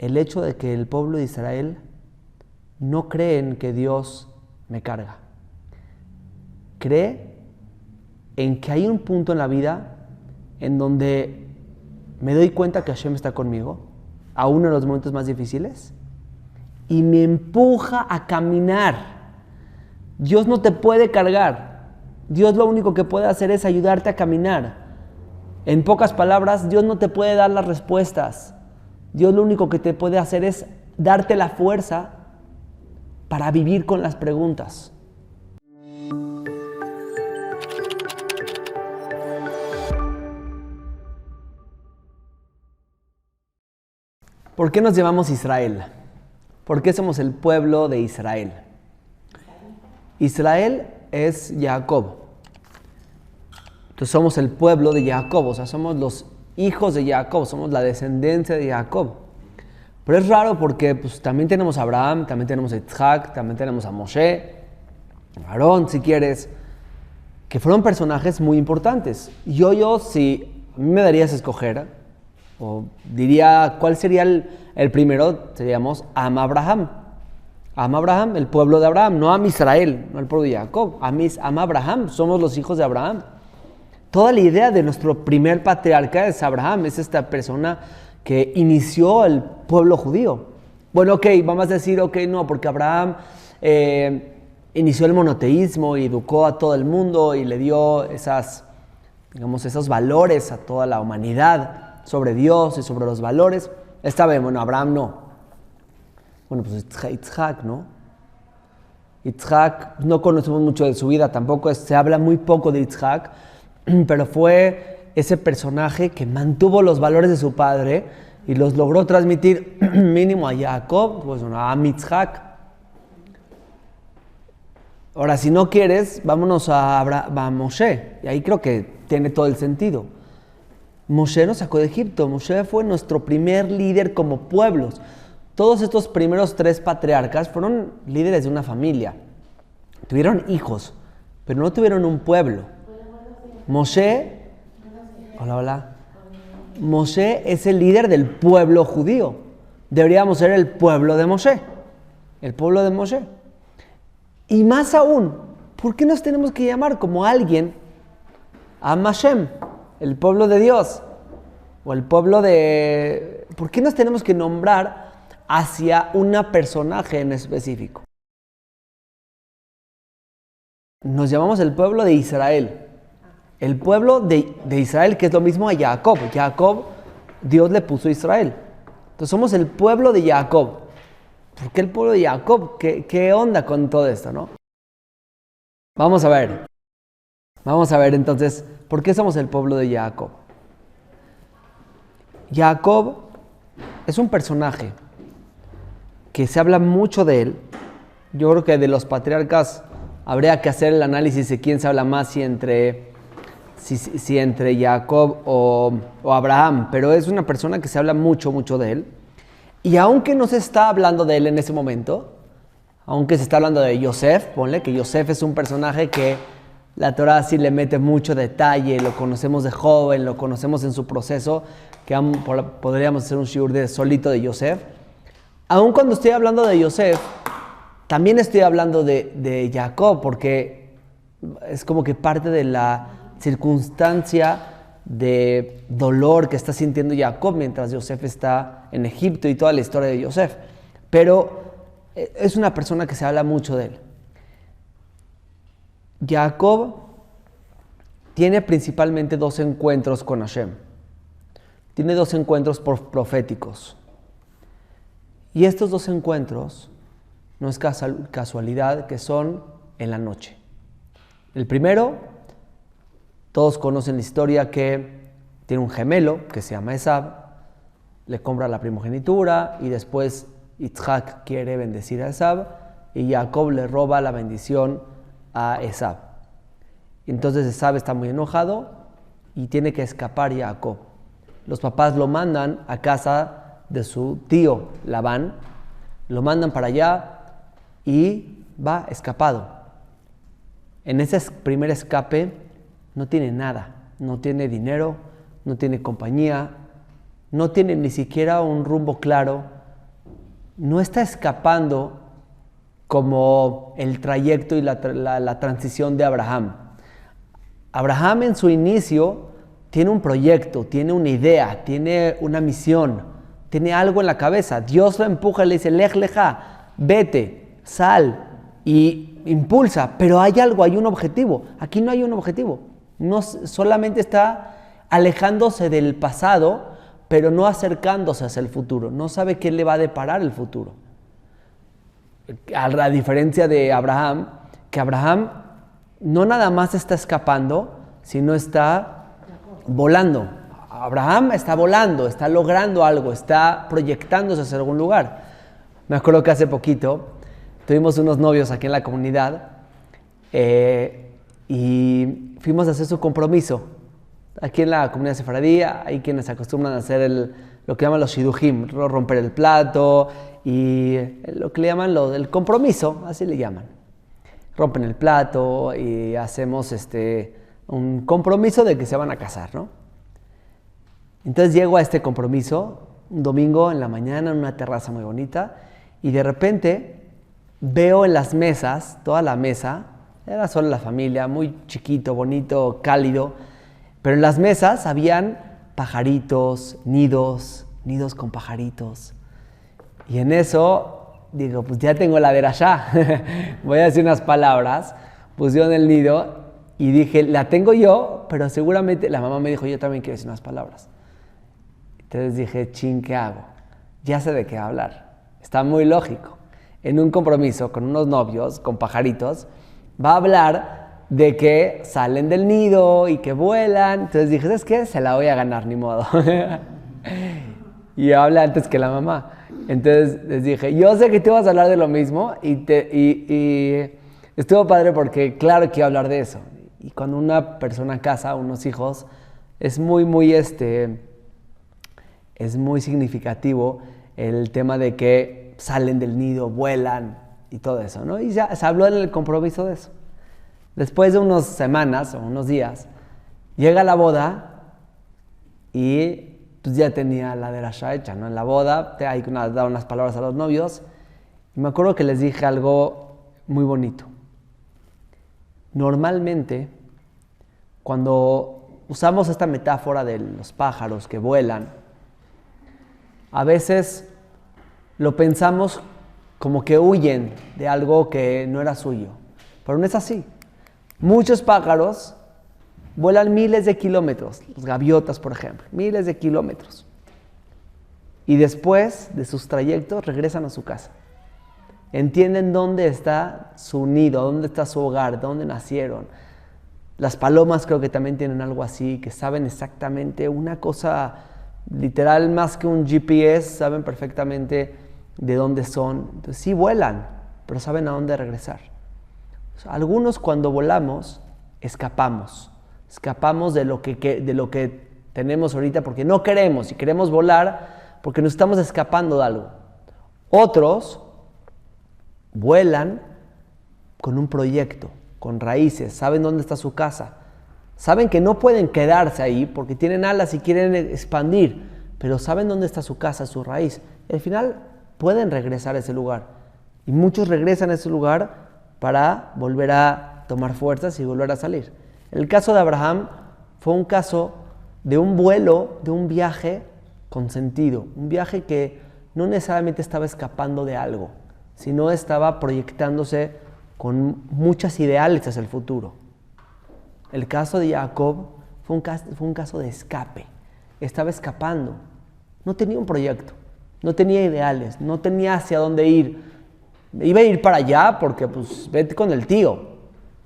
el hecho de que el pueblo de Israel no cree en que Dios me carga. Cree en que hay un punto en la vida en donde me doy cuenta que Hashem está conmigo, aún en los momentos más difíciles, y me empuja a caminar. Dios no te puede cargar. Dios lo único que puede hacer es ayudarte a caminar. En pocas palabras, Dios no te puede dar las respuestas. Dios lo único que te puede hacer es darte la fuerza para vivir con las preguntas. ¿Por qué nos llamamos Israel? ¿Por qué somos el pueblo de Israel? Israel es Jacob. Entonces somos el pueblo de Jacob, o sea, somos los hijos de Jacob, somos la descendencia de Jacob. Pero es raro porque pues, también tenemos a Abraham, también tenemos a Isaac, también tenemos a Moshe, a Aarón, si quieres, que fueron personajes muy importantes. Yo, si a mí me darías a escoger, o diría, ¿cuál sería el primero? Seríamos Am Abraham. Am Abraham, el pueblo de Abraham, no Am Israel, no el pueblo de Jacob. Am Abraham, somos los hijos de Abraham. Toda la idea de nuestro primer patriarca es Abraham, es esta persona que inició el pueblo judío. Bueno, vamos a decir, no, porque Abraham inició el monoteísmo y educó a todo el mundo y le dio esos valores a toda la humanidad sobre Dios y sobre los valores. Esta vez, Abraham no. Bueno, pues Isaac, ¿no? Isaac, no conocemos mucho de su vida, tampoco se habla muy poco de Isaac, pero fue ese personaje que mantuvo los valores de su padre y los logró transmitir mínimo a Jacob, pues a Isaac. Ahora, si no quieres, vámonos a Moshe, y ahí creo que tiene todo el sentido. Moshe nos sacó de Egipto, Moshe fue nuestro primer líder como pueblos. Todos estos primeros 3 patriarcas fueron líderes de una familia. Tuvieron hijos, pero no tuvieron un pueblo. Moshe, hola. Moshe es el líder del pueblo judío. Deberíamos ser el pueblo de Moshe. El pueblo de Moshe. Y más aún, ¿por qué nos tenemos que llamar como alguien a Hashem? El pueblo de Dios, o el pueblo de... ¿Por qué nos tenemos que nombrar hacia una personaje en específico? Nos llamamos el pueblo de Israel. El pueblo de Israel, que es lo mismo a Jacob. Jacob, Dios le puso Israel. Entonces somos el pueblo de Jacob. ¿Por qué el pueblo de Jacob? ¿Qué onda con todo esto, no? Vamos a ver entonces, ¿por qué somos el pueblo de Jacob? Jacob es un personaje que se habla mucho de él. Yo creo que de los patriarcas habría que hacer el análisis de quién se habla más, si entre Jacob o Abraham, pero es una persona que se habla mucho de él. Y aunque no se está hablando de él en ese momento, aunque se está hablando de Yosef, ponle que Yosef es un personaje que la Torah sí le mete mucho detalle, lo conocemos de joven, lo conocemos en su proceso, que podríamos hacer un shiur solito de Yosef. Aun cuando estoy hablando de Yosef, también estoy hablando de Jacob, porque es como que parte de la circunstancia de dolor que está sintiendo Jacob mientras Yosef está en Egipto y toda la historia de Yosef. Pero es una persona que se habla mucho de él. Jacob tiene principalmente 2 encuentros con Hashem. Tiene 2 encuentros proféticos. Y estos 2 encuentros no es casualidad que son en la noche. El primero, todos conocen la historia que tiene un gemelo que se llama Esab, le compra la primogenitura y después Isaac quiere bendecir a Esab y Jacob le roba la bendición a Esab. Entonces Esab está muy enojado y tiene que escapar Jacob. Los papás lo mandan a casa de su tío Labán, lo mandan para allá y va escapado. En ese primer escape no tiene nada, no tiene dinero, no tiene compañía, no tiene ni siquiera un rumbo claro no está escapando como el trayecto y la transición de Abraham. Abraham en su inicio tiene un proyecto, tiene una idea, tiene una misión, tiene algo en la cabeza. Dios lo empuja y le dice, lej leja, vete, sal y impulsa. Pero hay algo, hay un objetivo. Aquí no hay un objetivo. No, solamente está alejándose del pasado, pero no acercándose hacia el futuro. No sabe qué le va a deparar el futuro. A la diferencia de Abraham, que Abraham no nada más está escapando, sino está volando. Abraham está volando, está logrando algo, está proyectándose hacia algún lugar. Me acuerdo que hace poquito tuvimos unos novios aquí en la comunidad y fuimos a hacer su compromiso. Aquí en la comunidad sefaradí hay quienes acostumbran a hacer lo que llaman los shidujim, romper el plato y lo que le llaman el compromiso, así le llaman. Rompen el plato y hacemos un compromiso de que se van a casar, ¿no? Entonces llego a este compromiso un domingo en la mañana en una terraza muy bonita y de repente veo en las mesas, toda la mesa, era solo la familia, muy chiquito, bonito, cálido, pero en las mesas habían pajaritos, nidos con pajaritos. Y en eso digo, pues ya tengo la derashá, voy a decir unas palabras, pusieron el nido y dije, la tengo yo, pero seguramente la mamá me dijo, yo también quiero decir unas palabras. Entonces dije, chin, ¿qué hago? Ya sé de qué hablar. Está muy lógico. En un compromiso con unos novios, con pajaritos, va a hablar de que salen del nido y que vuelan. Entonces dije, ¿sabes qué? Se la voy a ganar, ni modo. Y habla antes que la mamá. Entonces les dije, yo sé que tú vas a hablar de lo mismo y estuvo padre porque claro que iba a hablar de eso. Y cuando una persona casa, unos hijos, es muy significativo el tema de que salen del nido, vuelan y todo eso, ¿no? Y ya se habló en el compromiso de eso. Después de unas semanas o unos días, llega la boda y pues ya tenía la derashá hecha, ¿no? En la boda hay que dar unas palabras a los novios y me acuerdo que les dije algo muy bonito. Normalmente, cuando usamos esta metáfora de los pájaros que vuelan, a veces lo pensamos como que huyen de algo que no era suyo, pero no es así. Muchos pájaros vuelan miles de kilómetros, los gaviotas, por ejemplo, miles de kilómetros. Y después de sus trayectos regresan a su casa. Entienden dónde está su nido, dónde está su hogar, dónde nacieron. Las palomas creo que también tienen algo así, que saben exactamente una cosa literal más que un GPS, saben perfectamente de dónde son. Entonces sí vuelan, pero saben a dónde regresar. O sea, algunos cuando volamos escapamos de lo que tenemos ahorita porque no queremos y queremos volar porque nos estamos escapando de algo. Otros vuelan con un proyecto, con raíces, saben dónde está su casa, saben que no pueden quedarse ahí porque tienen alas y quieren expandir, pero saben dónde está su casa, su raíz. Y al final pueden regresar a ese lugar y muchos regresan a ese lugar para volver a tomar fuerzas y volver a salir. El caso de Abraham fue un caso de un vuelo, de un viaje con sentido, un viaje que no necesariamente estaba escapando de algo, sino estaba proyectándose con muchas ideales hacia el futuro. El caso de Jacob fue un caso de escape, estaba escapando, no tenía un proyecto, no tenía ideales, no tenía hacia dónde ir. Iba a ir para allá porque pues vete con el tío,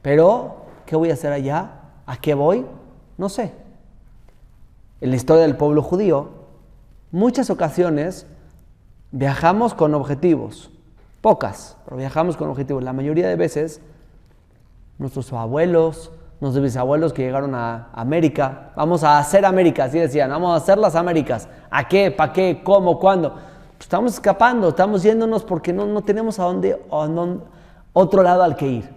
pero ¿qué voy a hacer allá? ¿A qué voy? No sé. En la historia del pueblo judío, muchas ocasiones viajamos con objetivos, pocas, pero viajamos con objetivos. La mayoría de veces, nuestros abuelos, nuestros bisabuelos que llegaron a América, vamos a hacer América, así decían, vamos a hacer las Américas. ¿A qué? ¿Para qué? ¿Cómo? ¿Cuándo? Pues estamos escapando, estamos yéndonos porque no tenemos a dónde, otro lado al que ir.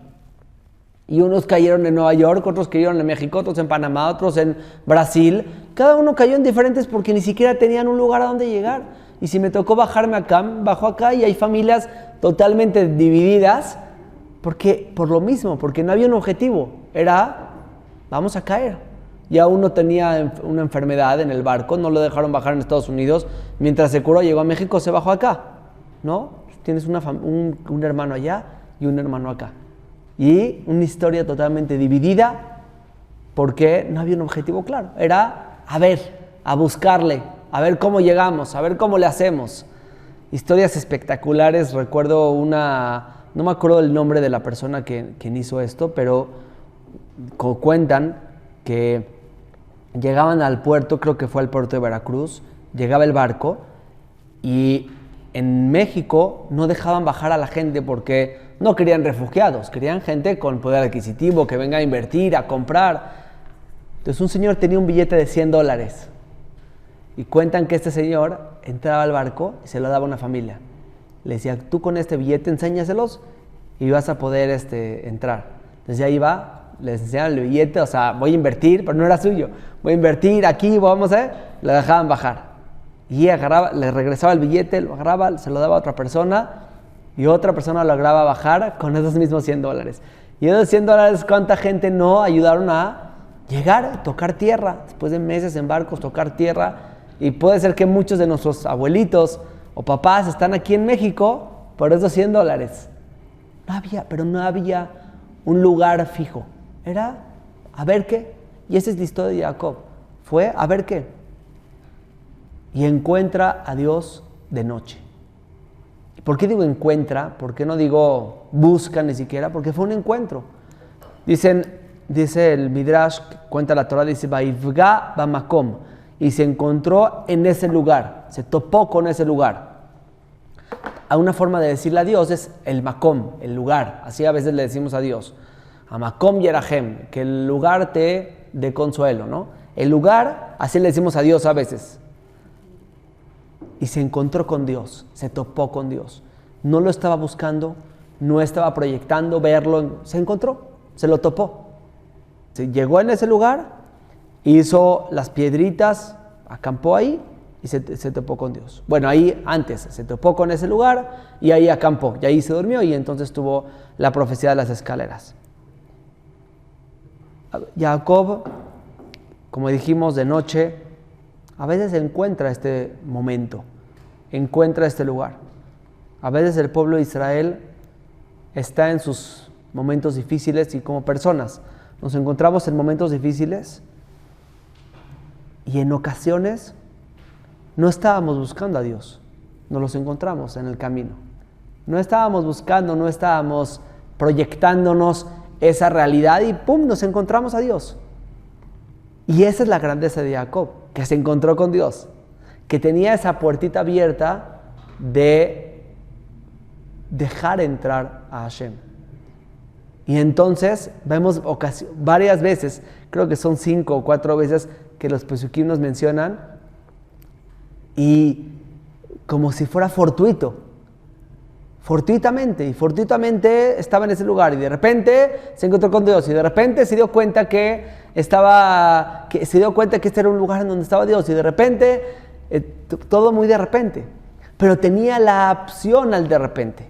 Y unos cayeron en Nueva York, otros cayeron en México, otros en Panamá, otros en Brasil. Cada uno cayó en diferentes porque ni siquiera tenían un lugar a donde llegar. Y si me tocó bajarme acá, bajo acá y hay familias totalmente divididas por lo mismo, porque no había un objetivo. Era, vamos a caer. Ya uno tenía una enfermedad en el barco, no lo dejaron bajar en Estados Unidos. Mientras se curó, llegó a México, se bajó acá. ¿No? Tienes un hermano allá y un hermano acá. Y una historia totalmente dividida porque no había un objetivo claro. Era, a buscarle, a ver cómo llegamos, a ver cómo le hacemos. Historias espectaculares. Recuerdo no me acuerdo el nombre de la persona quien hizo esto, pero cuentan que llegaban al puerto, creo que fue al puerto de Veracruz, llegaba el barco y en México no dejaban bajar a la gente porque no querían refugiados, querían gente con poder adquisitivo, que venga a invertir, a comprar. Entonces un señor tenía un billete de $100 y cuentan que este señor entraba al barco y se lo daba a una familia. Le decía, tú con este billete enséñaselos y vas a poder entrar. Entonces ya iba, les enseñaban el billete, o sea, voy a invertir, pero no era suyo. Voy a invertir aquí, vamos a ver, lo dejaban bajar. Y agarraba, le regresaba el billete, lo agarraba, se lo daba a otra persona y otra persona lo lograba bajar con esos mismos $100. Y esos $100, ¿cuánta gente no ayudaron a llegar, tocar tierra? Después de meses en barcos, tocar tierra. Y puede ser que muchos de nuestros abuelitos o papás están aquí en México por esos $100. No había un lugar fijo. Era a ver qué. Y esa es la historia de Jacob. Fue a ver qué. Y encuentra a Dios de noche. ¿Y por qué digo encuentra? ¿Por qué no digo busca ni siquiera? Porque fue un encuentro. Dice el Midrash, cuenta la Torah, dice Vaivga bamakom. Y se encontró en ese lugar, se topó con ese lugar. A una forma de decirle a Dios es el makom, el lugar. Así a veces le decimos a Dios. A makom yerahem, que el lugar te dé consuelo, ¿no? El lugar, así le decimos a Dios a veces. Y se encontró con Dios, se topó con Dios. No lo estaba buscando, no estaba proyectando verlo, se encontró, se lo topó. Se llegó en ese lugar, hizo las piedritas, acampó ahí y se topó con Dios. Bueno, ahí antes se topó con ese lugar y ahí acampó, y ahí se durmió y entonces tuvo la profecía de las escaleras. Jacob, como dijimos, de noche, a veces encuentra este momento, encuentra este lugar. A veces el pueblo de Israel está en sus momentos difíciles y como personas nos encontramos en momentos difíciles y en ocasiones no estábamos buscando a Dios, nos los encontramos en el camino. No estábamos buscando, no estábamos proyectándonos esa realidad y ¡pum!, nos encontramos a Dios. Y esa es la grandeza de Jacob, que se encontró con Dios, que tenía esa puertita abierta de dejar entrar a Hashem. Y entonces vemos varias veces, creo que son 5 o 4 veces que los pesukim nos mencionan, y como si fuera fortuitamente estaba en ese lugar y de repente se encontró con Dios y de repente se dio cuenta que este era un lugar en donde estaba Dios y de repente, todo muy de repente, pero tenía la opción al de repente,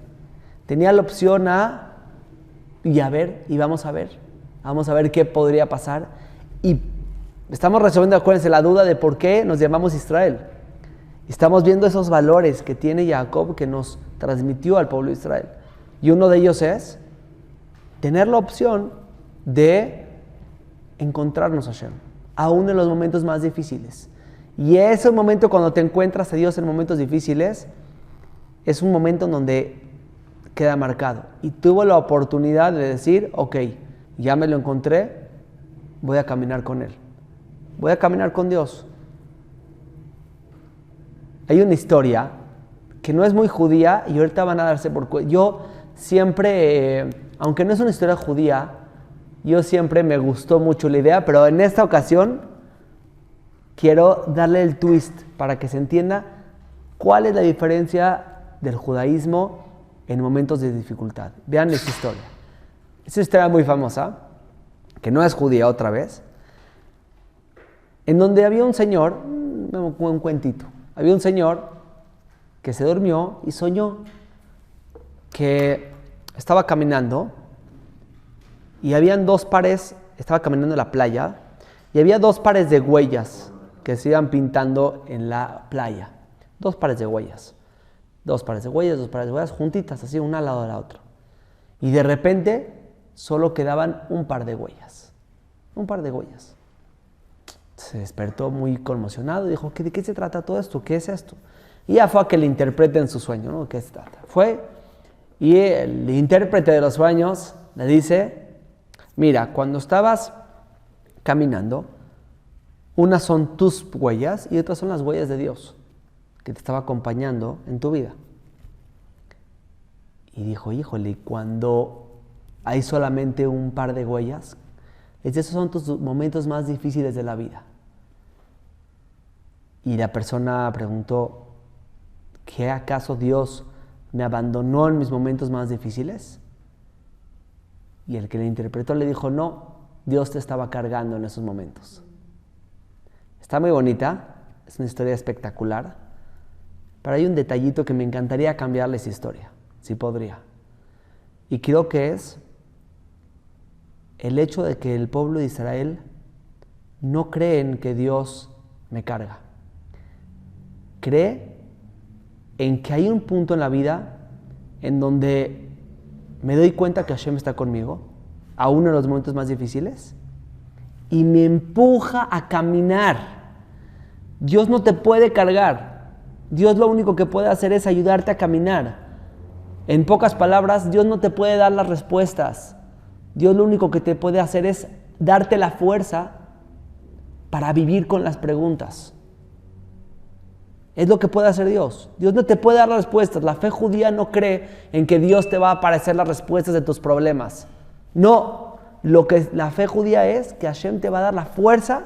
tenía la opción vamos a ver qué podría pasar. Y estamos resolviendo, acuérdense, la duda de por qué nos llamamos Israel. Estamos viendo esos valores que tiene Jacob que nos transmitió al pueblo de Israel. Y uno de ellos es tener la opción de encontrarnos a Hashem, aún en los momentos más difíciles. Y ese momento, cuando te encuentras a Dios en momentos difíciles, es un momento en donde queda marcado. Y tuvo la oportunidad de decir, ok, ya me lo encontré, voy a caminar con Él. Voy a caminar con Dios. Hay una historia que no es muy judía y ahorita van a darse por cuenta. Yo siempre, aunque no es una historia judía, yo siempre me gustó mucho la idea, pero en esta ocasión quiero darle el twist para que se entienda cuál es la diferencia del judaísmo en momentos de dificultad. Vean esta historia. Es una historia muy famosa, que no es judía otra vez, en donde había un señor, un cuentito, había un señor que se durmió y soñó que estaba caminando y habían dos pares, estaba caminando en la playa y había dos pares de huellas que se iban pintando en la playa. Dos pares de huellas, juntitas, así una al lado de la otra. Y de repente solo quedaban un par de huellas. Se despertó muy conmocionado y dijo, ¿de qué se trata todo esto? ¿Qué es esto? Y ya fue a que le interprete en su sueño, ¿no? ¿Qué se trata? Fue y el intérprete de los sueños le dice, mira, cuando estabas caminando, unas son tus huellas y otras son las huellas de Dios, que te estaba acompañando en tu vida. Y dijo, híjole, cuando hay solamente un par de huellas, esos son tus momentos más difíciles de la vida. Y la persona preguntó, ¿qué acaso Dios me abandonó en mis momentos más difíciles? Y el que le interpretó le dijo, no, Dios te estaba cargando en esos momentos. Está muy bonita, es una historia espectacular, pero hay un detallito que me encantaría cambiarle esa historia, si podría. Y creo que es el hecho de que el pueblo de Israel no cree en que Dios me carga. Cree en que hay un punto en la vida en donde me doy cuenta que Hashem está conmigo, aún en los momentos más difíciles, y me empuja a caminar. Dios no te puede cargar. Dios lo único que puede hacer es ayudarte a caminar. En pocas palabras, Dios no te puede dar las respuestas. Dios lo único que te puede hacer es darte la fuerza para vivir con las preguntas. Es lo que puede hacer Dios. Dios no te puede dar las respuestas. La fe judía no cree en que Dios te va a aparecer las respuestas de tus problemas. No, lo que la fe judía es que Hashem te va a dar la fuerza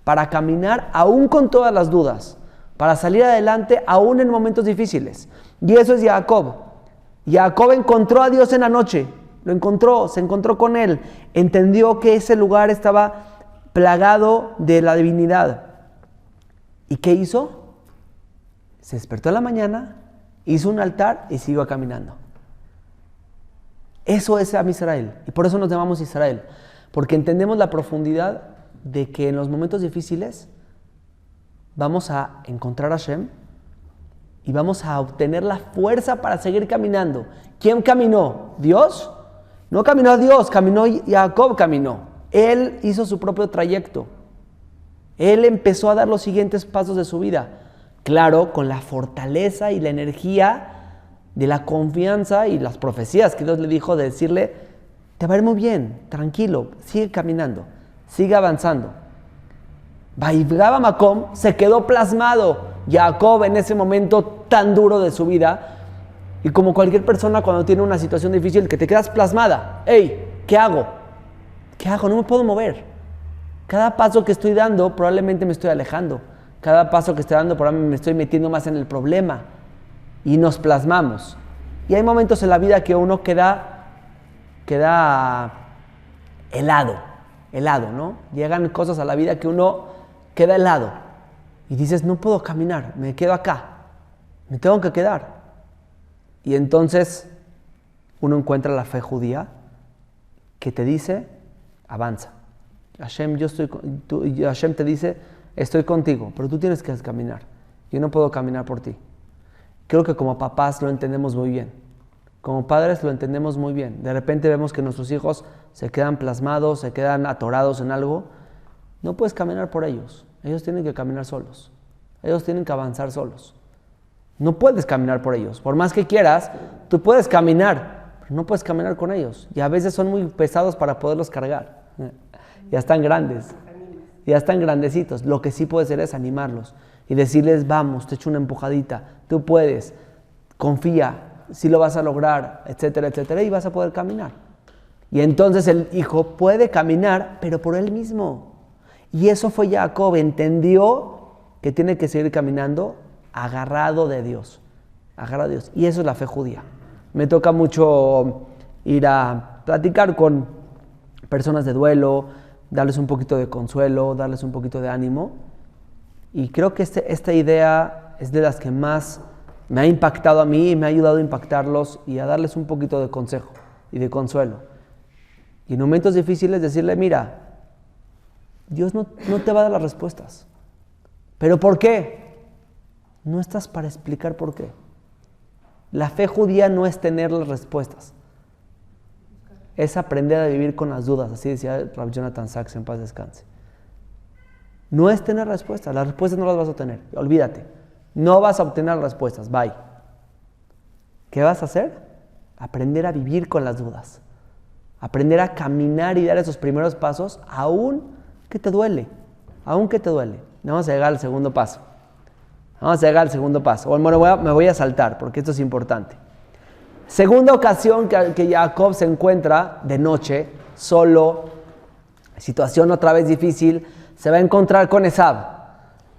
para caminar aún con todas las dudas, para salir adelante aún en momentos difíciles. Y eso es Jacob. Jacob encontró a Dios en la noche. Lo encontró, se encontró con él. Entendió que ese lugar estaba plagado de la divinidad. ¿Y qué hizo? Se despertó en la mañana, hizo un altar y siguió caminando. Eso es Am Israel. Y por eso nos llamamos Israel. Porque entendemos la profundidad de que en los momentos difíciles vamos a encontrar a Hashem y vamos a obtener la fuerza para seguir caminando. ¿Quién caminó? ¿Dios? No caminó Dios, caminó Jacob, caminó. Él hizo su propio trayecto. Él empezó a dar los siguientes pasos de su vida. Claro, con la fortaleza y la energía de la confianza y las profecías que Dios le dijo de decirle, te va a ir muy bien, tranquilo, sigue caminando, sigue avanzando. Vaivgaba Makom se quedó plasmado Jacob en ese momento tan duro de su vida. Y como cualquier persona cuando tiene una situación difícil que te quedas plasmada. Hey, ¿qué hago? ¿Qué hago? No me puedo mover. Cada paso que estoy dando probablemente me estoy alejando. Cada paso que estoy dando probablemente me estoy metiendo más en el problema. Y nos plasmamos. Y hay momentos en la vida que uno queda helado, ¿no? Llegan cosas a la vida que uno queda helado. Y dices, no puedo caminar, me quedo acá. Me tengo que quedar. Y entonces uno encuentra la fe judía que te dice, avanza. Hashem te dice, estoy contigo, pero tú tienes que caminar. Yo no puedo caminar por ti. Creo que como papás lo entendemos muy bien. Como padres lo entendemos muy bien. De repente vemos que nuestros hijos se quedan plasmados, se quedan atorados en algo. No puedes caminar por ellos. Ellos tienen que caminar solos. Ellos tienen que avanzar solos. No puedes caminar por ellos. Por más que quieras, tú puedes caminar, pero no puedes caminar con ellos. Y a veces son muy pesados para poderlos cargar. Ya están grandes. Ya están grandecitos. Lo que sí puedes hacer es animarlos y decirles, vamos, te echo una empujadita. Tú puedes. Confía. Si lo vas a lograr, etcétera, etcétera. Y vas a poder caminar. Y entonces el hijo puede caminar, pero por él mismo. Y eso fue Jacob. Entendió que tiene que seguir caminando agarrado de Dios. Agarrado de Dios. Y eso es la fe judía. Me toca mucho ir a platicar con personas de duelo, darles un poquito de consuelo, darles un poquito de ánimo. Y creo que esta idea es de las que más me ha impactado a mí y me ha ayudado a impactarlos y a darles un poquito de consejo y de consuelo. Y en momentos difíciles decirle, mira, Dios no te va a dar las respuestas. ¿Pero por qué? No estás para explicar por qué. La fe judía no es tener las respuestas. Es aprender a vivir con las dudas. Así decía Rabbi Jonathan Sachs, en paz descanse. No es tener respuestas. Las respuestas no las vas a obtener. Olvídate. No vas a obtener las respuestas. Bye. ¿Qué vas a hacer? Aprender a vivir con las dudas. Aprender a caminar y dar esos primeros pasos, aún que te duele. Aún que te duele. Vamos a llegar al segundo paso. Bueno, me voy a saltar porque esto es importante. Segunda ocasión que Jacob se encuentra de noche, solo, situación otra vez difícil, se va a encontrar con Esab.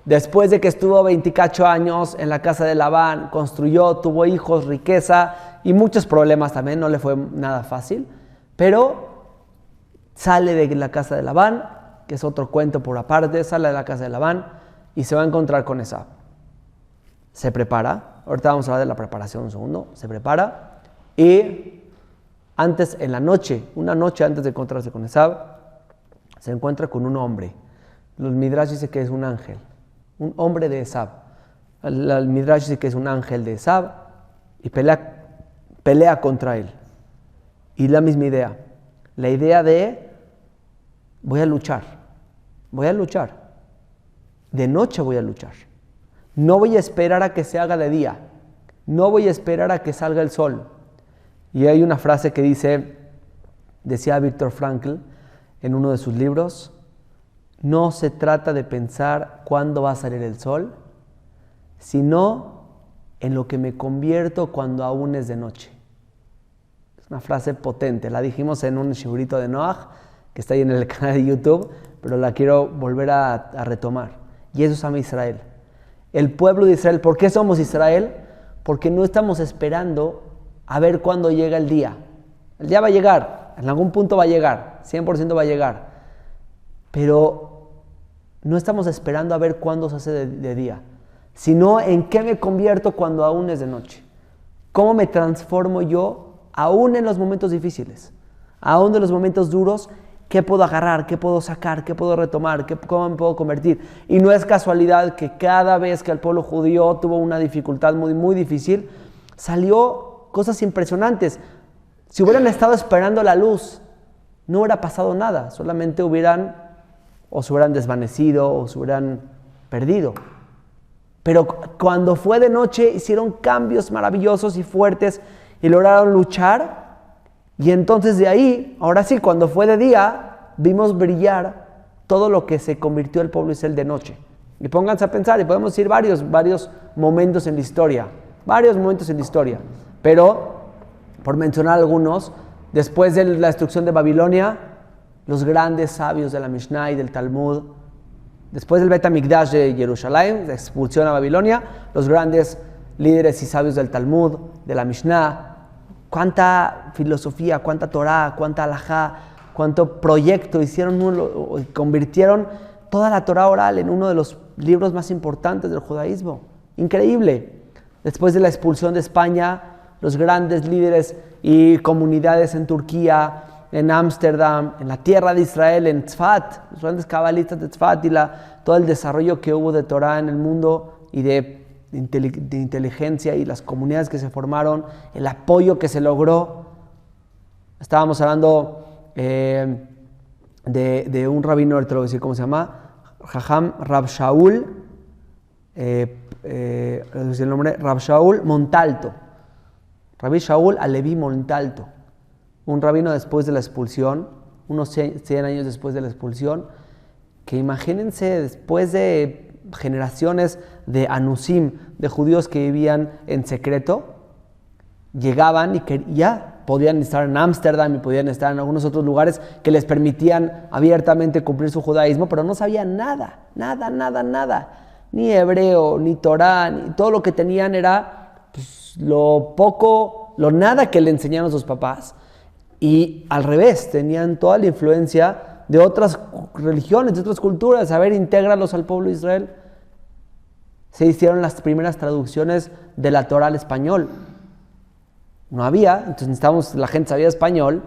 Después de que estuvo 28 años en la casa de Labán, construyó, tuvo hijos, riqueza y muchos problemas también, no le fue nada fácil, pero sale de la casa de Labán, que es otro cuento por aparte, sale de la casa de Labán y se va a encontrar con Esab. Se prepara, ahorita vamos a hablar de la preparación un segundo, se prepara y antes, en la noche, una noche antes de encontrarse con Esab, se encuentra con un hombre. Los Midrash dice que es un ángel, un hombre de Esab. El Midrash dice que es un ángel de Esab y pelea contra él. Y la misma idea, la idea de voy a luchar, de noche voy a luchar. No voy a esperar a que se haga de día, no voy a esperar a que salga el sol. Y hay una frase que decía Viktor Frankl en uno de sus libros, no se trata de pensar cuándo va a salir el sol, sino en lo que me convierto cuando aún es de noche. Es una frase potente, la dijimos en un shiurito de Noach, que está ahí en el canal de YouTube, pero la quiero volver a retomar. Y eso es a Israel. El pueblo de Israel, ¿por qué somos Israel? Porque no estamos esperando a ver cuándo llega el día. El día va a llegar, en algún punto va a llegar, 100% va a llegar. Pero no estamos esperando a ver cuándo se hace de día, sino en qué me convierto cuando aún es de noche. ¿Cómo me transformo yo aún en los momentos difíciles? Aún en los momentos duros, ¿qué puedo agarrar? ¿Qué puedo sacar? ¿Qué puedo retomar? ¿Cómo me puedo convertir? Y no es casualidad que cada vez que el pueblo judío tuvo una dificultad muy, muy difícil, salió cosas impresionantes. Si hubieran estado esperando la luz, no hubiera pasado nada. Solamente se hubieran desvanecido o se hubieran perdido. Pero cuando fue de noche, hicieron cambios maravillosos y fuertes y lograron luchar. Y entonces de ahí, ahora sí, cuando fue de día, vimos brillar todo lo que se convirtió el pueblo de Israel de noche. Y pónganse a pensar, y podemos decir varios momentos en la historia. Pero, por mencionar algunos, después de la destrucción de Babilonia, los grandes sabios de la Mishnah y del Talmud, después del Bet HaMikdash de Jerusalén, la expulsión a Babilonia, los grandes líderes y sabios del Talmud, de la Mishnah, cuánta filosofía, cuánta Torah, cuánta halajá, cuánto proyecto hicieron, convirtieron toda la Torah oral en uno de los libros más importantes del judaísmo. Increíble. Después de la expulsión de España, los grandes líderes y comunidades en Turquía, en Ámsterdam, en la tierra de Israel, en Tzfat, los grandes cabalistas de Tzfat y todo el desarrollo que hubo de Torah en el mundo y de inteligencia y las comunidades que se formaron, el apoyo que se logró. Estábamos hablando de un rabino, ahorita lo voy a decir cómo se llama, Jajam Rab Shaul, el nombre, Rab Shaul Montalto, Rabbi Shaul Alevi Montalto, un rabino después de la expulsión, unos 100 años después de la expulsión, que imagínense después de generaciones de anusim, de judíos que vivían en secreto, llegaban y ya podían estar en Ámsterdam y podían estar en algunos otros lugares que les permitían abiertamente cumplir su judaísmo, pero no sabían nada, ni hebreo, ni Torah, ni todo lo que tenían era lo nada que le enseñaron a sus papás, y al revés, tenían toda la influencia de otras religiones, de otras culturas. A ver, intégralos al pueblo de Israel. se hicieron las primeras traducciones de la Torah al español. No había, entonces necesitamos, la gente sabía españoles,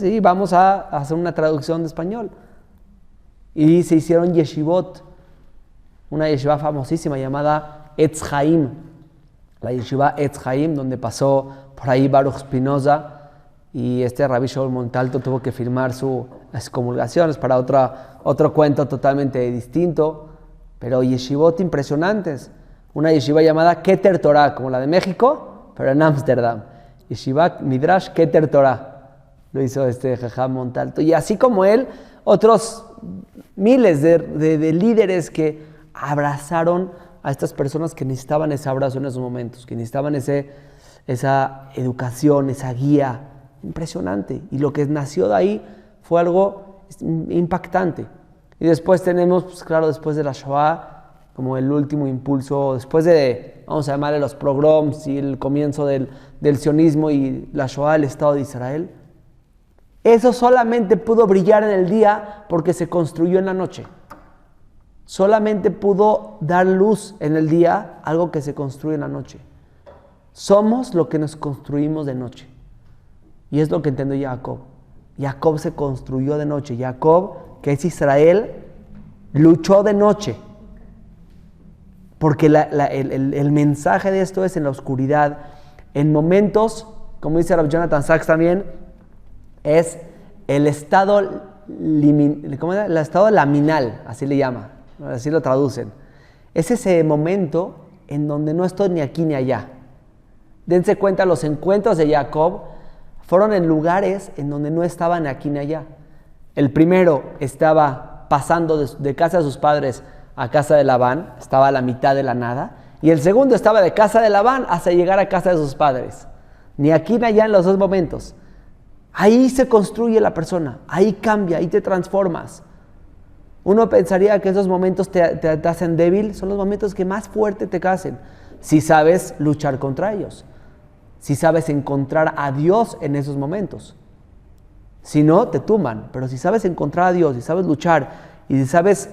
y vamos a hacer una traducción de español. Y se hicieron yeshivot, una yeshiva famosísima llamada Etz Haim, la yeshiva Etz Haim, donde pasó por ahí Baruch Spinoza, y Rabbi Shaul Montalto tuvo que firmar su excomulgación. Es para otro cuento totalmente distinto, pero yeshivot impresionantes. Una yeshiva llamada Keter Torah, como la de México, pero en Ámsterdam. Yeshiva Midrash Keter Torah, lo hizo Jajam Montalto. Y así como él, otros miles de líderes que abrazaron a estas personas que necesitaban ese abrazo en esos momentos, que necesitaban esa educación, esa guía impresionante. Y lo que nació de ahí fue algo impactante. Y después tenemos, pues claro, después de la Shoah, como el último impulso, después de, vamos a llamarle los pogroms y el comienzo del sionismo y la Shoah, el Estado de Israel. Eso solamente pudo brillar en el día porque se construyó en la noche. Solamente pudo dar luz en el día algo que se construye en la noche. Somos lo que nos construimos de noche. Y es lo que entendió Jacob. Jacob se construyó de noche. Jacob, que es Israel, luchó de noche. Porque el mensaje de esto es en la oscuridad. En momentos, como dice Rabbi Jonathan Sachs también, es el estado, ¿cómo era? El estado laminal, así le llama, así lo traducen. Es ese momento en donde no estoy ni aquí ni allá. Dense cuenta, los encuentros de Jacob fueron en lugares en donde no estaban aquí ni allá. El primero estaba pasando de casa de sus padres a casa de Labán, estaba a la mitad de la nada. Y el segundo estaba de casa de Labán hasta llegar a casa de sus padres. Ni aquí ni allá en los dos momentos. Ahí se construye la persona, ahí cambia, ahí te transformas. Uno pensaría que esos momentos te hacen débil, son los momentos que más fuerte te hacen, si sabes luchar contra ellos, si sabes encontrar a Dios en esos momentos. Si no, te tumban, pero si sabes encontrar a Dios, si sabes luchar y si sabes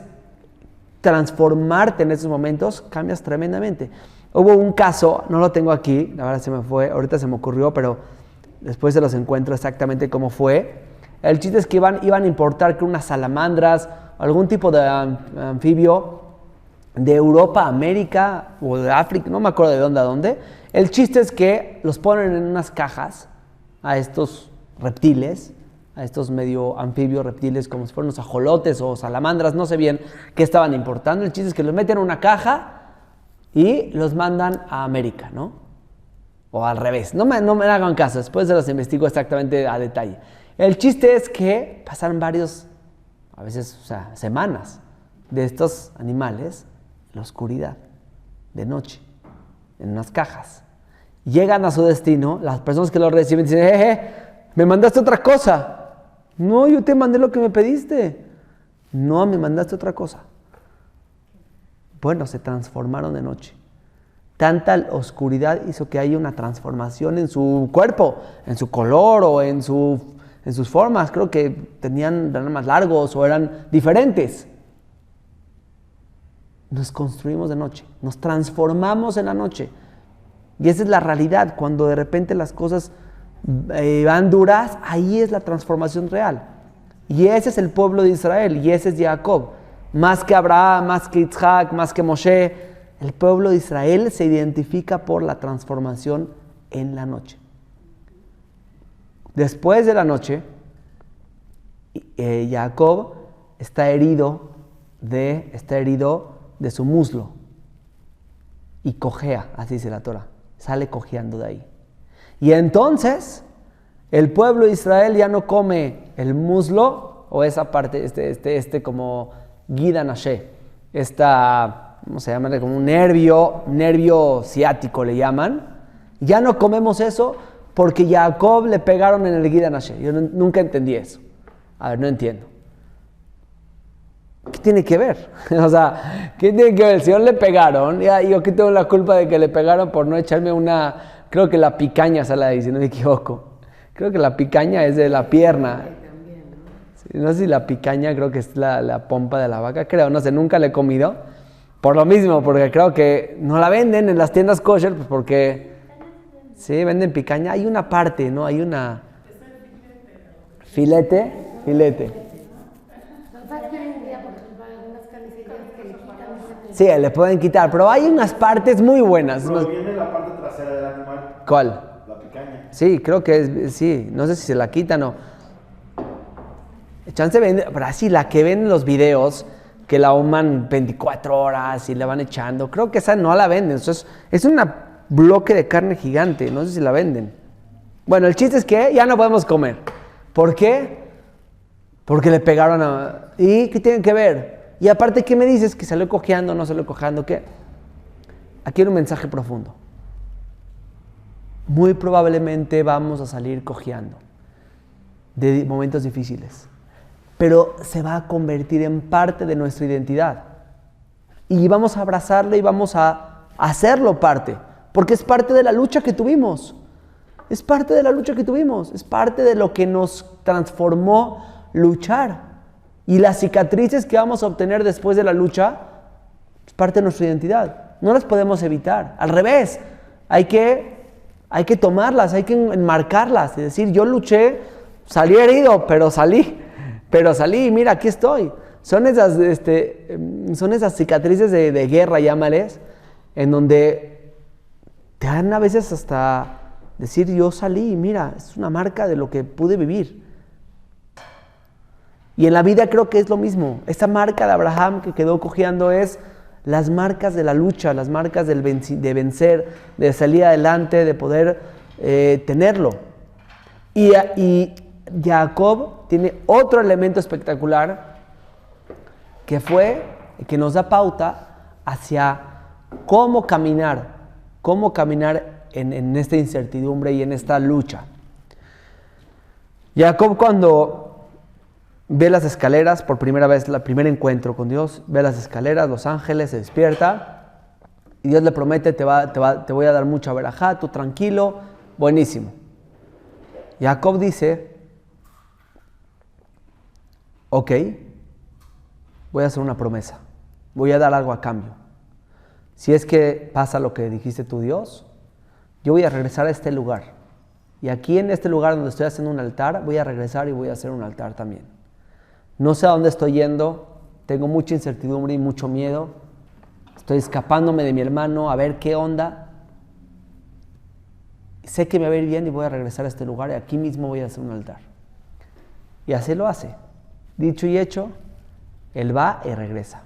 transformarte en esos momentos, cambias tremendamente. Hubo un caso, no lo tengo aquí, la verdad se me fue, ahorita se me ocurrió, pero después se los encuentro exactamente cómo fue. El chiste es que iban a importar unas salamandras, algún tipo de anfibio de Europa, América o de África, no me acuerdo de dónde a dónde. El chiste es que los ponen en unas cajas a estos reptiles, a estos medio anfibios reptiles, como si fueran unos ajolotes o salamandras, no sé bien qué estaban importando. El chiste es que los meten en una caja y los mandan a América, ¿no? O al revés, no me hagan caso, después se los investigo exactamente a detalle. El chiste es que pasaron varios, a veces, semanas de estos animales en la oscuridad, de noche, en unas cajas. Llegan a su destino, las personas que lo reciben dicen, me mandaste otra cosa. No, yo te mandé lo que me pediste. No, me mandaste otra cosa. Bueno, se transformaron de noche. Tanta oscuridad hizo que haya una transformación en su cuerpo, en su color o en sus formas. Creo que eran más largos o eran diferentes. Nos construimos de noche, nos transformamos en la noche. Y esa es la realidad. Cuando de repente las cosas van duras, ahí es la transformación real. Y ese es el pueblo de Israel, y ese es Jacob. Más que Abraham, más que Isaac, más que Moshe, el pueblo de Israel se identifica por la transformación en la noche. Después de la noche, Jacob está herido de su muslo y cojea, así dice la Torah, sale cojeando de ahí. Y entonces el pueblo de Israel ya no come el muslo o esa parte, como Gida Nashe, ¿cómo se llama? Como un nervio ciático le llaman. Ya no comemos eso porque Jacob le pegaron en el Gida Nashe. Yo nunca entendí eso. A ver, no entiendo. ¿Qué tiene que ver? ¿Qué tiene que ver? El Señor le pegaron. Yo aquí tengo la culpa de que le pegaron por no echarme creo que la picaña se la dice, si no me equivoco. Creo que la picaña es de la pierna. No sé si la picaña creo que es la pompa de la vaca, creo, no sé, nunca la he comido. Por lo mismo, porque creo que no la venden en las tiendas kosher, pues porque sí, venden picaña. Hay una parte, ¿no? Hay una... Filete. Sí, le pueden quitar, pero hay unas partes muy buenas. Pero viene la parte trasera del animal. ¿Cuál? La picaña. Sí, creo que sí. No sé si se la quitan o... Chance vende, pero así la que ven en los videos, que la ahuman 24 horas y le van echando. Creo que esa no la venden. Entonces, es un bloque de carne gigante. No sé si la venden. Bueno, el chiste es que ya no podemos comer. ¿Por qué? Porque le pegaron a... ¿Y qué tienen que ver? Y aparte, ¿qué me dices? ¿Que salió cojeando, no salió cojeando? ¿Qué? Aquí hay un mensaje profundo. Muy probablemente vamos a salir cojeando de momentos difíciles, pero se va a convertir en parte de nuestra identidad. Y vamos a abrazarlo y vamos a hacerlo parte, porque es parte de la lucha que tuvimos. Es parte de la lucha que tuvimos, es parte de lo que nos transformó luchar. Y las cicatrices que vamos a obtener después de la lucha es parte de nuestra identidad. No las podemos evitar. Al revés, hay que tomarlas, hay que enmarcarlas. Es decir, yo luché, salí herido, pero salí, mira, aquí estoy. Son esas cicatrices de guerra, llámales, en donde te dan a veces hasta decir, yo salí, mira, es una marca de lo que pude vivir. Y en la vida creo que es lo mismo. Esta marca de Abraham que quedó cojeando es las marcas de la lucha, las marcas de vencer, de salir adelante, de poder tenerlo. Y Jacob tiene otro elemento espectacular que nos da pauta hacia cómo caminar en esta incertidumbre y en esta lucha. Jacob, cuando ve las escaleras por primera vez, el primer encuentro con Dios, ve las escaleras, los ángeles, se despierta y Dios le promete, te voy a dar mucha verajá, tú tranquilo, buenísimo. Jacob dice, ok, voy a hacer una promesa, voy a dar algo a cambio. Si es que pasa lo que dijiste tú, Dios, yo voy a regresar a este lugar. Y aquí en este lugar donde estoy haciendo un altar, voy a regresar y voy a hacer un altar también. No sé a dónde estoy yendo, tengo mucha incertidumbre y mucho miedo. Estoy escapándome de mi hermano a ver qué onda. Sé que me va a ir bien y voy a regresar a este lugar y aquí mismo voy a hacer un altar. Y así lo hace. Dicho y hecho, él va y regresa.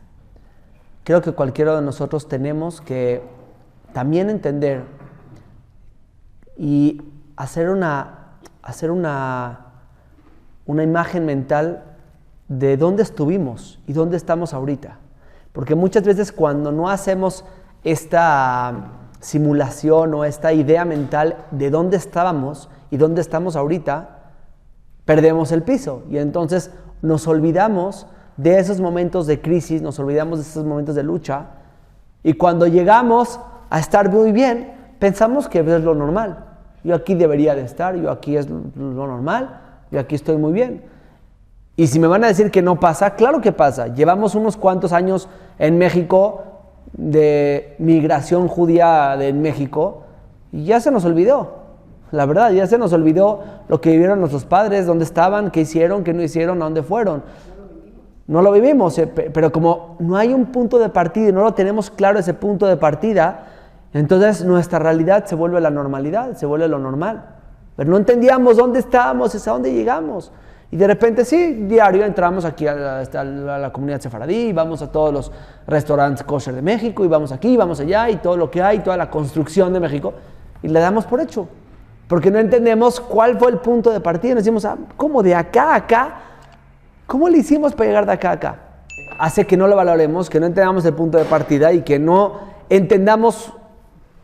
Creo que cualquiera de nosotros tenemos que también entender y hacer una imagen mental de dónde estuvimos y dónde estamos ahorita. Porque muchas veces cuando no hacemos esta simulación o esta idea mental de dónde estábamos y dónde estamos ahorita, perdemos el piso y entonces nos olvidamos de esos momentos de crisis, nos olvidamos de esos momentos de lucha y cuando llegamos a estar muy bien, pensamos que es lo normal. Yo aquí debería de estar, yo aquí es lo normal, yo aquí estoy muy bien. Y si me van a decir que no pasa, claro que pasa. Llevamos unos cuantos años en México de migración judía de México y ya se nos olvidó. La verdad, ya se nos olvidó lo que vivieron nuestros padres, dónde estaban, qué hicieron, qué no hicieron, a dónde fueron. No lo vivimos, pero como no hay un punto de partida y no lo tenemos claro ese punto de partida, entonces nuestra realidad se vuelve la normalidad, se vuelve lo normal. Pero no entendíamos dónde estábamos, hasta dónde llegamos. Y de repente sí, diario entramos aquí a la comunidad sefaradí, vamos a todos los restaurantes kosher de México, y vamos aquí, vamos allá, y todo lo que hay, toda la construcción de México, y le damos por hecho. Porque no entendemos cuál fue el punto de partida. Nos decimos, ¿cómo de acá a acá? ¿Cómo le hicimos para llegar de acá a acá? Hace que no lo valoremos, que no entendamos el punto de partida y que no entendamos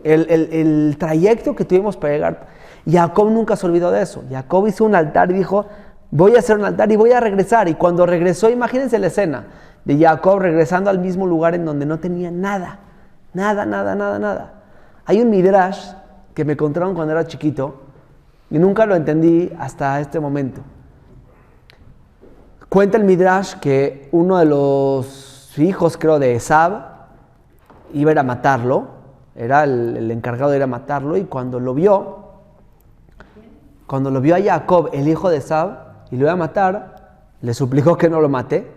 el trayecto que tuvimos para llegar. Jacob nunca se olvidó de eso. Jacob hizo un altar y dijo, voy a hacer un altar y voy a regresar. Y cuando regresó, imagínense la escena de Jacob regresando al mismo lugar en donde no tenía nada. Hay un midrash que me contaron cuando era chiquito y nunca lo entendí hasta este momento. Cuenta el midrash que uno de los hijos, creo, de Esab, iba a ir a matarlo, era el encargado de ir a matarlo, y cuando lo vio a Jacob, el hijo de Esab, y lo iba a matar, le suplicó que no lo mate,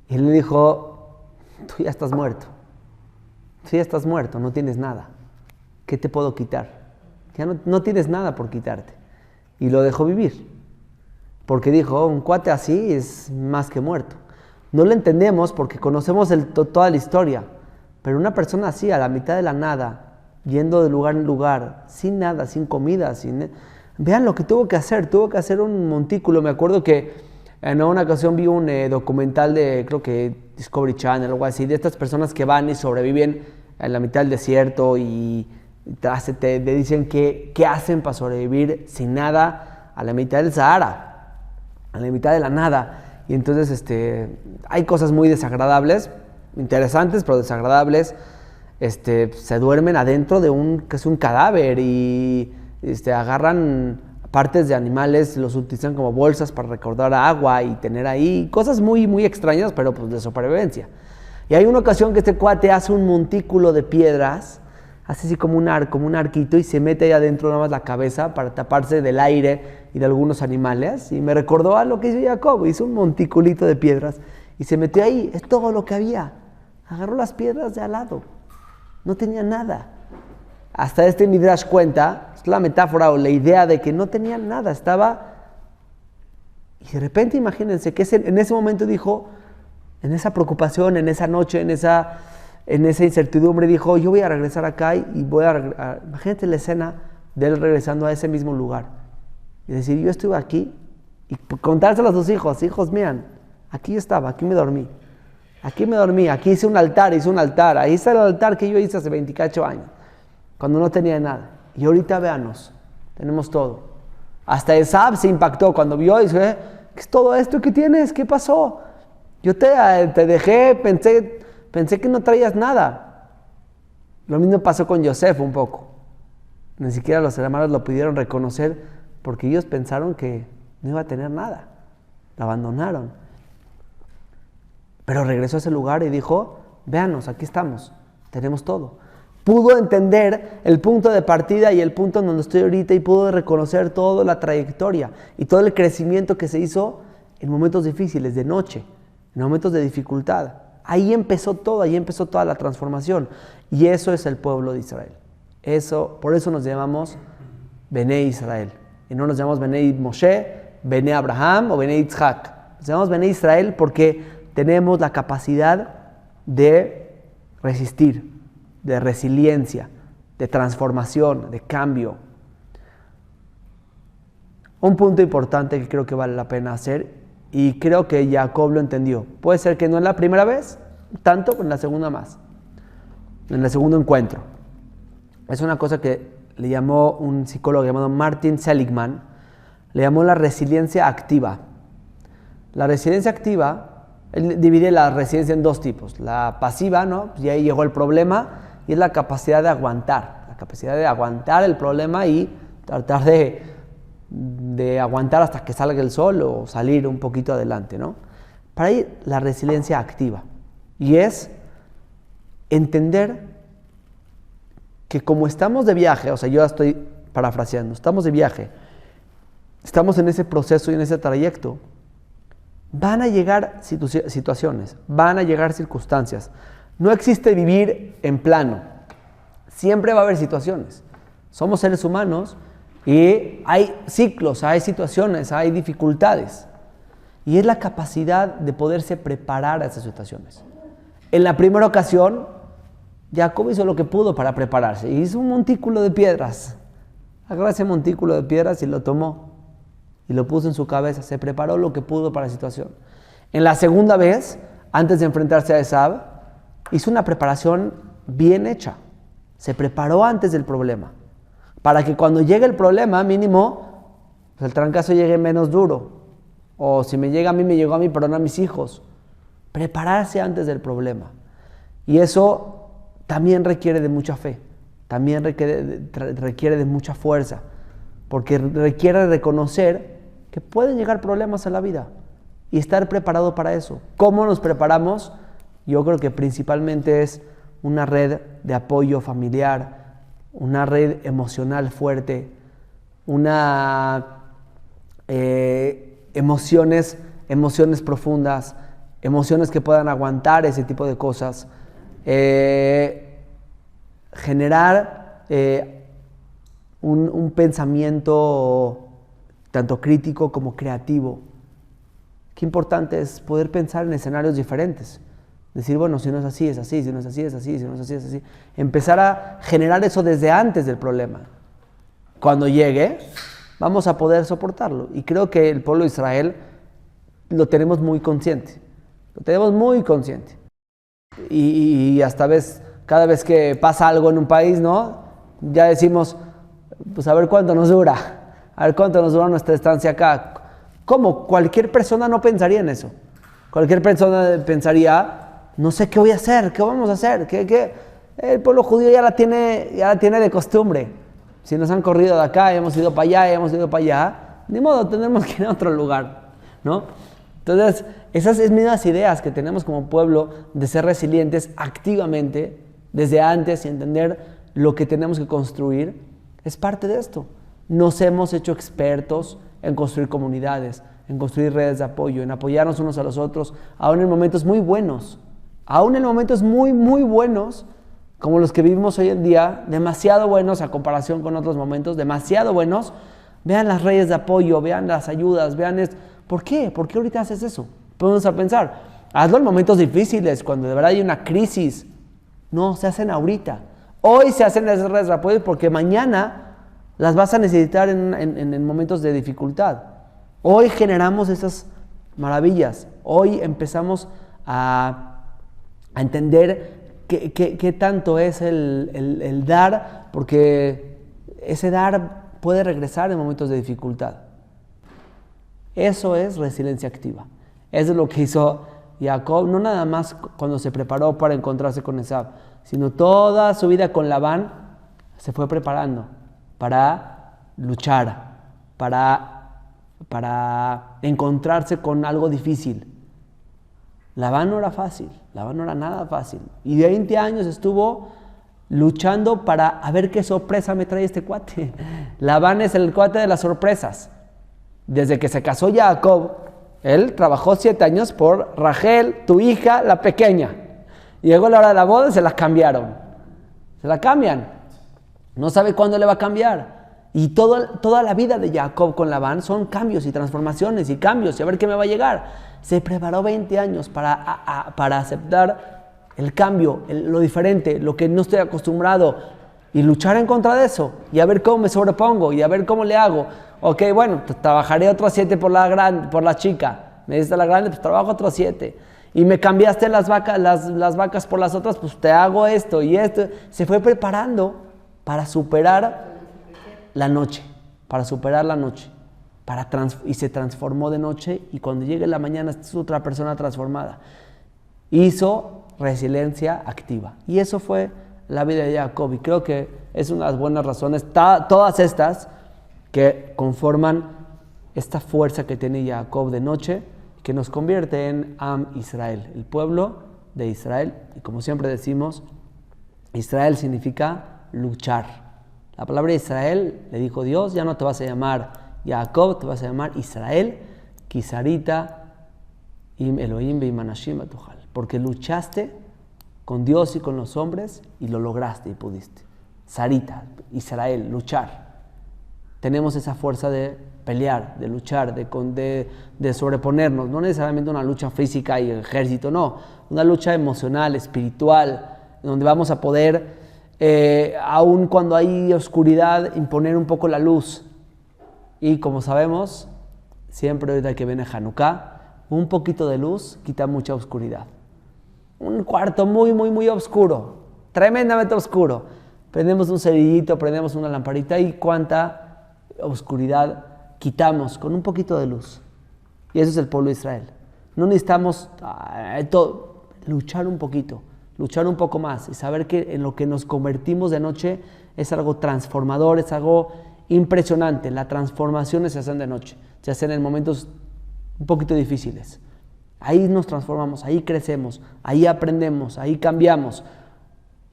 y él le dijo, tú ya estás muerto, no tienes nada, ¿qué te puedo quitar? Ya no tienes nada por quitarte. Y lo dejó vivir, porque dijo, un cuate así es más que muerto. No lo entendemos porque conocemos toda la historia, pero una persona así, a la mitad de la nada, yendo de lugar en lugar, sin nada, sin comida, vean lo que tuvo que hacer un montículo. Me acuerdo que en una ocasión vi un documental de, creo que Discovery Channel o algo así, de estas personas que van y sobreviven en la mitad del desierto y te dicen qué hacen para sobrevivir sin nada a la mitad del Sahara, a la mitad de la nada. Y entonces hay cosas muy desagradables, interesantes pero desagradables. Se duermen adentro de que es un cadáver y agarran partes de animales, los utilizan como bolsas para recaudar agua y tener ahí cosas muy, muy extrañas, pero pues de supervivencia. Y hay una ocasión que este cuate hace un montículo de piedras, hace así como un arquito, y se mete ahí adentro nada más la cabeza para taparse del aire y de algunos animales. Y me recordó a lo que hizo Jacob, hizo un monticulito de piedras y se metió ahí, es todo lo que había. Agarró las piedras de al lado, no tenía nada. Hasta Midrash cuenta, es la metáfora o la idea de que no tenía nada, estaba... Y de repente imagínense que en ese momento dijo, en esa preocupación, en esa noche, en esa incertidumbre, dijo, yo voy a regresar acá y voy a... Imagínate la escena de él regresando a ese mismo lugar. Y decir, yo estuve aquí, y contárselo a sus hijos, miren, aquí yo estaba, aquí me dormí, aquí hice un altar, ahí está el altar que yo hice hace 28 años, cuando no tenía nada. Y ahorita véanos, tenemos todo. Hasta Esab se impactó cuando vio y dice, ¿qué es todo esto que tienes? ¿Qué pasó? Yo te dejé, pensé que no traías nada. Lo mismo pasó con Yosef un poco. Ni siquiera los hermanos lo pudieron reconocer porque ellos pensaron que no iba a tener nada. Lo abandonaron. Pero regresó a ese lugar y dijo, véanos, aquí estamos, tenemos todo. Pudo entender el punto de partida y el punto en donde estoy ahorita y pudo reconocer toda la trayectoria y todo el crecimiento que se hizo en momentos difíciles, de noche, en momentos de dificultad. Ahí empezó toda la transformación. Y eso es el pueblo de Israel. Por eso nos llamamos Bené Israel. Y no nos llamamos Bené Moshe, Bené Abraham o Bené Yitzhak. Nos llamamos Bené Israel porque tenemos la capacidad de resistir, de resiliencia, de transformación, de cambio. Un punto importante que creo que vale la pena hacer, y creo que Jacob lo entendió. Puede ser que no en la primera vez, tanto, pero en la segunda más. En el segundo encuentro. Es una cosa que le llamó un psicólogo llamado Martin Seligman, le llamó la resiliencia activa. La resiliencia activa, él divide la resiliencia en dos tipos. La pasiva, ¿no? Pues ya ahí llegó el problema, y es la capacidad de aguantar. La capacidad de aguantar el problema y tratar de aguantar hasta que salga el sol o salir un poquito adelante, ¿no? Para ir la resiliencia activa. Y es entender que como estamos de viaje, o sea, yo estoy parafraseando, estamos de viaje, estamos en ese proceso y en ese trayecto, van a llegar situaciones, van a llegar circunstancias. No existe vivir en plano. Siempre va a haber situaciones. Somos seres humanos y hay ciclos, hay situaciones, hay dificultades. Y es la capacidad de poderse preparar a esas situaciones. En la primera ocasión, Jacob hizo lo que pudo para prepararse. Hizo un montículo de piedras. Agarró ese montículo de piedras y lo tomó. Y lo puso en su cabeza. Se preparó lo que pudo para la situación. En la segunda vez, antes de enfrentarse a Esab, hizo una preparación bien hecha. Se preparó antes del problema. Para que cuando llegue el problema, mínimo, pues el trancazo llegue menos duro. O si me llega a mí, me llegó a mí, pero no a mis hijos. Prepararse antes del problema. Y eso también requiere de mucha fe. También requiere de mucha fuerza. Porque requiere reconocer que pueden llegar problemas a la vida. Y estar preparado para eso. ¿Cómo nos preparamos? Yo creo que principalmente es una red de apoyo familiar, una red emocional fuerte, emociones profundas, emociones que puedan aguantar ese tipo de cosas, generar un pensamiento tanto crítico como creativo. Qué importante es poder pensar en escenarios diferentes. Decir, bueno, si no es así, es así, si no es así, es así, si no es así, es así. Empezar a generar eso desde antes del problema. Cuando llegue, vamos a poder soportarlo. Y creo que el pueblo de Israel lo tenemos muy consciente. Lo tenemos muy consciente. Y hasta cada vez que pasa algo en un país, ¿no? Ya decimos, pues a ver cuánto nos dura. A ver cuánto nos dura nuestra estancia acá. ¿Cómo? Cualquier persona no pensaría en eso. Cualquier persona pensaría, no sé qué voy a hacer, qué vamos a hacer, ¿Qué? El pueblo judío ya la tiene de costumbre. Si nos han corrido de acá, hemos ido para allá, ni modo, tendremos que ir a otro lugar, ¿no? Entonces, esas mismas ideas que tenemos como pueblo de ser resilientes activamente, desde antes, y entender lo que tenemos que construir, es parte de esto. Nos hemos hecho expertos en construir comunidades, en construir redes de apoyo, en apoyarnos unos a los otros, aún en momentos muy buenos, muy, muy buenos, como los que vivimos hoy en día, demasiado buenos a comparación con otros momentos, demasiado buenos. Vean las redes de apoyo, vean las ayudas, vean esto. ¿Por qué? ¿Por qué ahorita haces eso? Podemos pensar, hazlo en momentos difíciles, cuando de verdad hay una crisis. No, se hacen ahorita. Hoy se hacen esas redes de apoyo porque mañana las vas a necesitar en momentos de dificultad. Hoy generamos esas maravillas. Hoy empezamos a entender qué tanto es el dar, porque ese dar puede regresar en momentos de dificultad. Eso es resiliencia activa. Eso es lo que hizo Jacob, no nada más cuando se preparó para encontrarse con Esaú, sino toda su vida con Labán se fue preparando para luchar, para encontrarse con algo difícil. Labán no era fácil, Labán no era nada fácil. Y 20 años estuvo luchando para a ver qué sorpresa me trae este cuate. Labán es el cuate de las sorpresas. Desde que se casó Jacob, él trabajó 7 años por Rachel, tu hija, la pequeña. Y llegó la hora de la boda y se la cambiaron. Se la cambian. No sabe cuándo le va a cambiar. Y toda la vida de Jacob con Labán son cambios y transformaciones y cambios y a ver qué me va a llegar. Se preparó 20 años para aceptar el cambio, lo diferente, lo que no estoy acostumbrado y luchar en contra de eso y a ver cómo me sobrepongo y a ver cómo le hago. Ok, bueno, trabajaré otros 7 por la chica. Me diste la grande, pues trabajo otros 7. Y me cambiaste las vacas por las otras, pues te hago esto y esto. Se fue preparando para superar la noche, y se transformó de noche y cuando llegue la mañana es otra persona transformada. Hizo resiliencia activa y eso fue la vida de Jacob y creo que es una de las buenas razones, todas estas que conforman esta fuerza que tiene Jacob de noche, que nos convierte en Am Israel, el pueblo de Israel. Y como siempre decimos, Israel significa luchar. La palabra Israel, le dijo Dios, ya no te vas a llamar Jacob, te vas a llamar Israel, Kisarita, Im Elohim Beimanashim Atuhal, porque luchaste con Dios y con los hombres y lo lograste y pudiste. Sarita, Israel, luchar. Tenemos esa fuerza de pelear, de luchar, de sobreponernos, no necesariamente una lucha física y ejército, no, una lucha emocional, espiritual, donde vamos a poder, aun cuando hay oscuridad, imponer un poco la luz. Y como sabemos, siempre ahorita que viene Hanukkah, un poquito de luz quita mucha oscuridad. Un cuarto muy, muy, muy oscuro, tremendamente oscuro. Prendemos un cerillito, prendemos una lamparita y cuánta oscuridad quitamos con un poquito de luz. Y eso es el pueblo de Israel. No necesitamos luchar un poquito, luchar un poco más y saber que en lo que nos convertimos de noche es algo transformador, es algo impresionante. Las transformaciones se hacen de noche, se hacen en momentos un poquito difíciles. Ahí nos transformamos, ahí crecemos, ahí aprendemos, ahí cambiamos.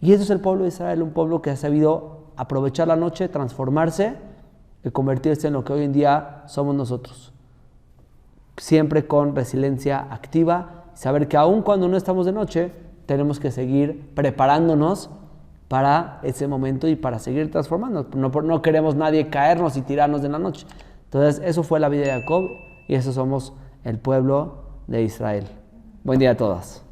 Y eso es el pueblo de Israel, un pueblo que ha sabido aprovechar la noche, transformarse y convertirse en lo que hoy en día somos nosotros. Siempre con resiliencia activa, saber que aun cuando no estamos de noche, tenemos que seguir preparándonos para ese momento y para seguir transformando. No queremos nadie caernos y tirarnos de la noche. Entonces, eso fue la vida de Jacob y eso somos el pueblo de Israel. Buen día a todas.